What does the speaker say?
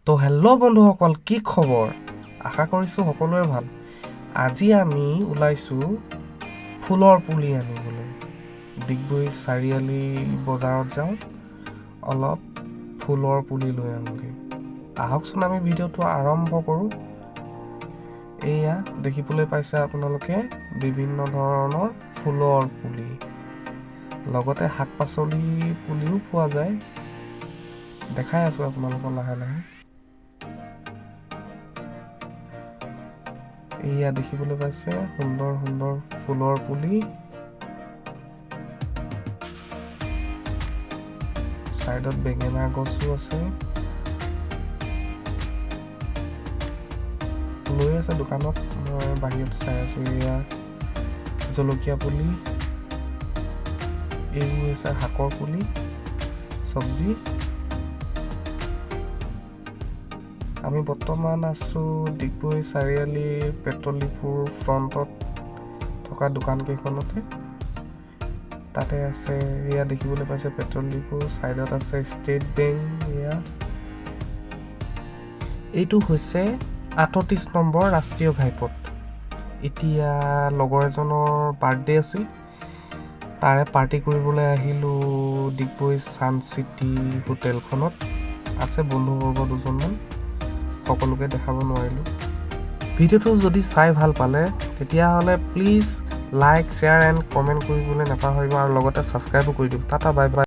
তো হেল্ল' বন্ধুসকল, কি খবৰ? আশা কৰিছোঁ সকলোৰে ভাল। আজি আমি ওলাইছোঁ ফুলৰ পুলি আনিবলৈ। ডিগবৈ চাৰিআলি বজাৰত যাওঁ, অলপ ফুলৰ পুলি লৈ আনোগৈ। আহকচোন আমি ভিডিঅ'টো আৰম্ভ কৰোঁ। এয়া দেখিবলৈ পাইছে আপোনালোকে বিভিন্ন ধৰণৰ ফুলৰ পুলি, লগতে শাক পাচলি পুলিও পোৱা যায়। দেখাই আছোঁ আপোনালোকক লাহে লাহে। এয়া দেখিবলৈ পাইছে সুন্দৰ সুন্দৰ ফুলৰ পুলি। চাইডত বেঙেনা গছো আছে। লৈ আছে দোকানত, মই বাহিৰত চাই আছোঁ। এয়া জলকীয়া পুলি, এইবোৰ হৈছে শাকৰ পুলি, চব্জি। আমি বৰ্তমান আছোঁ ডিগবৈ চাৰিআলি পেট্ৰল ডিপুৰ ফ্ৰণ্টত থকা দোকানকেইখনতে। তাতে আছে, এয়া দেখিবলৈ পাইছে পেট্ৰল ডিপু, ছাইডত আছে ষ্টেট বেংক। এয়া এইটো হৈছে 38 নম্বৰ ৰাষ্ট্ৰীয় ঘাইপথ। এতিয়া লগৰ এজনৰ বাৰ্থডে আছিল, তাৰে পাৰ্টি কৰিবলৈ আহিলোঁ ডিগবৈ ছান চিটি হোটেলখনত। আছে বন্ধুবৰ্গ দুজনমান, সকলোকে দেখাব নোৱাৰিলোঁ। ভিডিঅ'টো যদি চাই ভাল পালে তেতিয়াহ'লে please like, share and comment কৰিবলৈ নাপাহৰিব, আৰু লগতে ছাবস্ক্ৰাইবো কৰি দিম। Tata, bye bye.